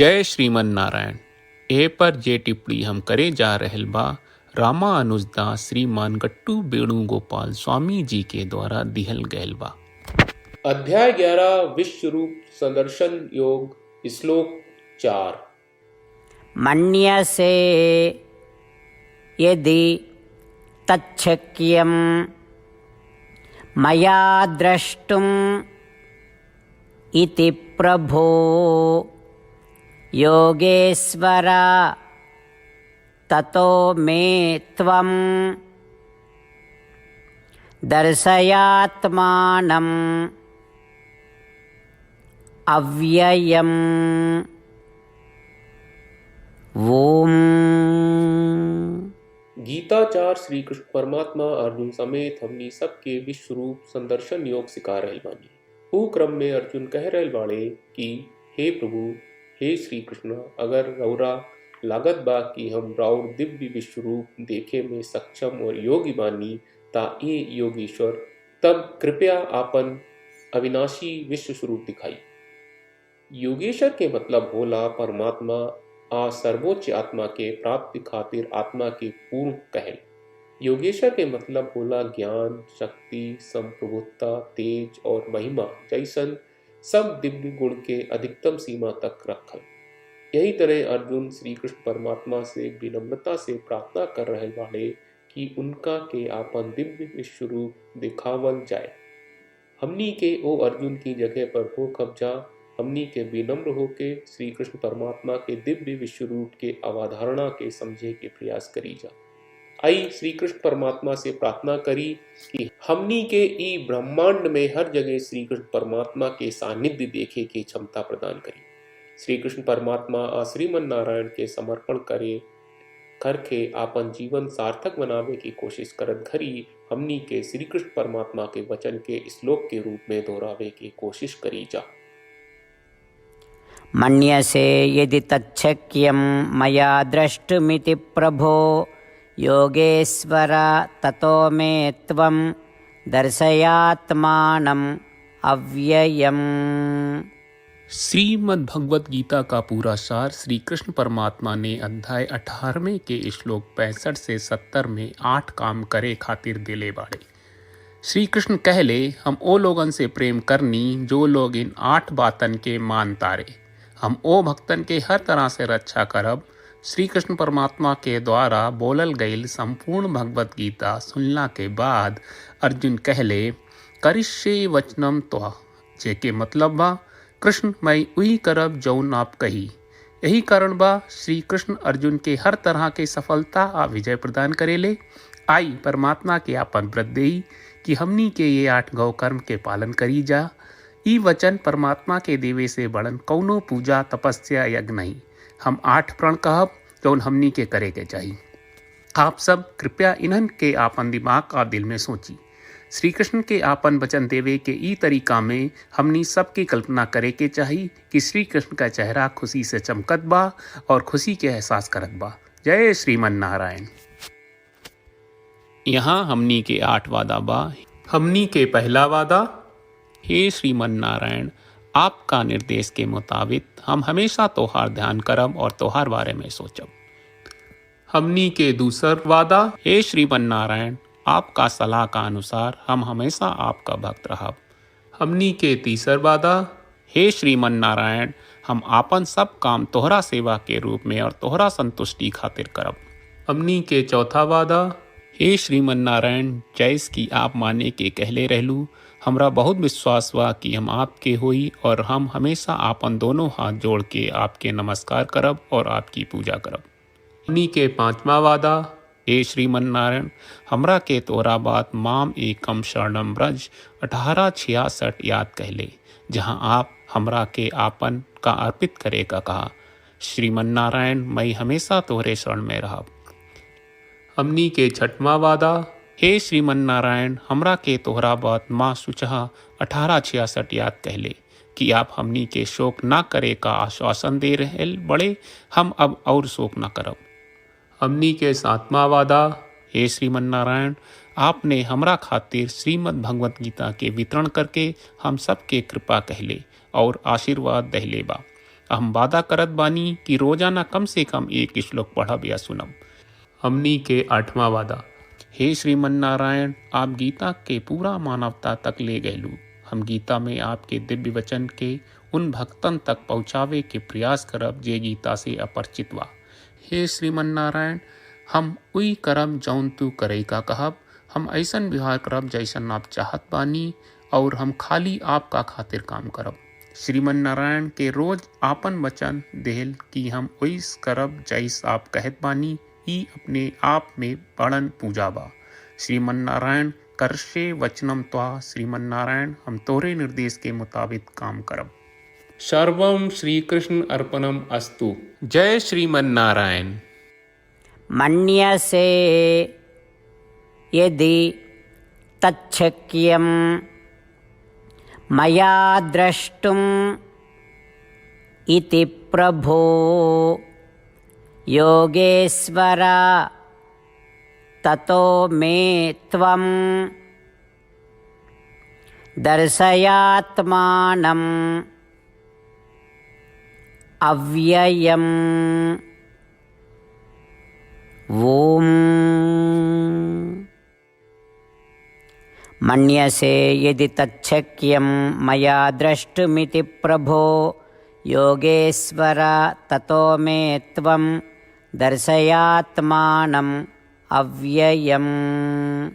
जय श्रीमन नारायण। ए पर जे टिप्पणी हम करे जा रहल बा रामानुजदास श्रीमान गट्टू वेणुगोपाल स्वामी जी के द्वारा दिहल गयल बा। अध्याय 11 विश्व रूप संदर्शन योग श्लोक 4। मन्यसे यदि तच्छक्यं मया द्रष्टुम् इति प्रभो योगेश्वर ततो मे त्वं दर्शयात्मानम् अव्ययम्। ओम। गीताचार श्री कृष्ण परमात्मा अर्जुन समेत हमनी सबके विश्व रूप संदर्शन योग सिखा रहल बानी। ऊ क्रम में अर्जुन कह रहल बाड़े कि हे प्रभु, हे श्री कृष्ण, अगर रौरा लागत बा कि हम राउर दिव्य विश्व रूप देखे में सक्षम और योगी बानी ता ये योगीश्वर तब कृपया आपन अविनाशी विश्व स्वरूप दिखाई। योगेश्वर के मतलब होला परमात्मा आ सर्वोच्च आत्मा के प्राप्ति खातिर आत्मा के पूर्ण कहल। योगेश्वर के मतलब होला ज्ञान, शक्ति, संप्रभुता, तेज और महिमा जैसन सब दिव्य गुण के अधिकतम सीमा तक रखल। यही तरह अर्जुन श्री कृष्ण परमात्मा से विनम्रता से प्रार्थना कर रहे बाड़े कि उनका के आपन दिव्य विश्व रूप दिखावल जाए। हमनी के ओ अर्जुन की जगह पर हो कब्जा, हमनी के विनम्र होके श्री कृष्ण परमात्मा के दिव्य विश्व रूप के अवधारणा के समझे के प्रयास करी जा। आई श्री कृष्ण परमात्मा से प्रार्थना करी कि हमनी के ई ब्रह्मांड में हर जगह श्री कृष्ण परमात्मा के सानिध्य देखे के क्षमता प्रदान करी। श्री कृष्ण परमात्मा आ श्रीमन नारायण के समर्पण करके आपन जीवन सार्थक बनावे की कोशिश करत घरी हमनी के श्री कृष्ण परमात्मा के वचन के श्लोक के रूप में दोहरावे की कोशिश करी जा। मन्यसे यदि तच्छक्यं मया द्रष्टुमिति प्रभो योगेश्वर ततो मे त्वं दर्शयात्मानम् अव्ययम्। श्रीमद् भगवत गीता का पूरा सार श्री कृष्ण परमात्मा ने अध्याय 18वें के श्लोक 65 से 70 में 8 काम करे खातिर दिले बाड़े। श्री कृष्ण कहले, हम ओ लोगन से प्रेम करनी जो लोग इन 8 बातन के मान तारे। हम ओ भक्तन के हर तरह से रक्षा करब। श्री कृष्ण परमात्मा के द्वारा बोलल गईल संपूर्ण भगवत गीता सुनला के बाद अर्जुन कहले, करिष्ये वचनम त्वा, जेके मतलब बा कृष्ण मैं उही करब जौन आप कही। यही कारण बा श्री कृष्ण अर्जुन के हर तरह के सफलता आ विजय प्रदान करेले। आई परमात्मा के आपन व्रत देई कि हमनी के ये 8 गौ कर्म के पालन करी जा। ई वचन परमात्मा के देवे से बड़न कौनो पूजा तपस्या यज्ञ नहीं। हम 8 प्रण कहब जौन हमनी के करे के चाहिए। आप सब कृपया इन्हन के आपन दिमाग और दिल में सोची। श्री कृष्ण के आपन वचन देवे के ई तरीका में हमनी सबकी कल्पना करे के चाहिए कि श्री कृष्ण का चेहरा खुशी से चमकत बा और खुशी के एहसास करत बा। जय श्रीमन नारायण। यहाँ हमनी के 8 वादा बा। हमनी के पहला वादा, हे श्रीमन नारायण, आपका निर्देश के मुताबिक हम हमेशा तोहार ध्यान करब और तोहार बारे में सोचब। हमनी के दूसर वादा, हे श्रीमन नारायण, आपका सलाह का अनुसार हम हमेशा आपका भक्त रहब। हमनी के तीसर वादा, हे श्रीमन नारायण, हम आपन सब काम तोहरा सेवा के रूप में और तोहरा संतुष्टि खातिर करब। हमनी के चौथा वादा, हे श्रीमन नारायण, जैस की आप माने के कहले रहलू, हमरा बहुत विश्वास बा कि हम आपके होई और हम हमेशा आपन दोनों हाथ जोड़ के आपके नमस्कार करब और आपकी पूजा करब। हमनी के पांचवा वादा, हे श्रीमन नारायण, हमरा के तोरा बात माम एकम शरणम ब्रज 1866 याद कहले, जहां आप हमरा के आपन का अर्पित करे का कहा। श्रीमन नारायण, मैं हमेशा तोहरे शरण में रहब। हमनी के छठवां वादा, हे श्रीमन नारायण, हमरा के तोहरा बात माँ सुचहा 1866 याद कहले कि आप हमनी के शोक ना करे का आश्वासन दे रहे बड़े। हम अब और शोक ना करब। हमनी के 7वां वादा, हे श्रीमन नारायण, आपने हमरा खातिर श्रीमद् भगवत गीता के वितरण करके हम सबके कृपा कहले और आशीर्वाद दहले बा। हम वादा करत बानी कि रोजाना कम से कम एक श्लोक पढ़ब या सुनब। हमनी के 8वां वादा। हे श्रीमन नारायण, आप गीता के पूरा मानवता तक ले गयलू। हम गीता में आपके दिव्य वचन के उन भक्तन तक पहुँचावे के प्रयास करब जे गीता से अपरिचित बा। हे श्रीमन नारायण, हम उई करम जौन तू करे का कहब, हम ऐसन व्यवहार करब जैसन आप चाहत बानी, और हम खाली आपका खातिर काम करब। श्रीमन नारायण के रोज आपन वचन देहल कि हम ओइस करब जैस आप कहत बानी, ई अपने आप में बड़न पूजा बा। श्रीमन नारायण, करशे वचनम त्वा। श्रीमन नारायण, हम तोरे निर्देश के मुताबिक काम करब। सर्वम श्री कृष्ण अर्पणम अस्तु। जय श्रीमन नारायण। मन्यसे यदि तच्छक्यं मया द्रष्टुम् इति प्रभो योगेश्वर ततो मे त्वं दर्शयात्मानम् अव्ययम्। ओम। मन्यसे यदि तच्छक्यं मया द्रष्टुमिति प्रभो योगेश्वर ततो मे त्वं दर्शयात्मानम् अव्ययम्।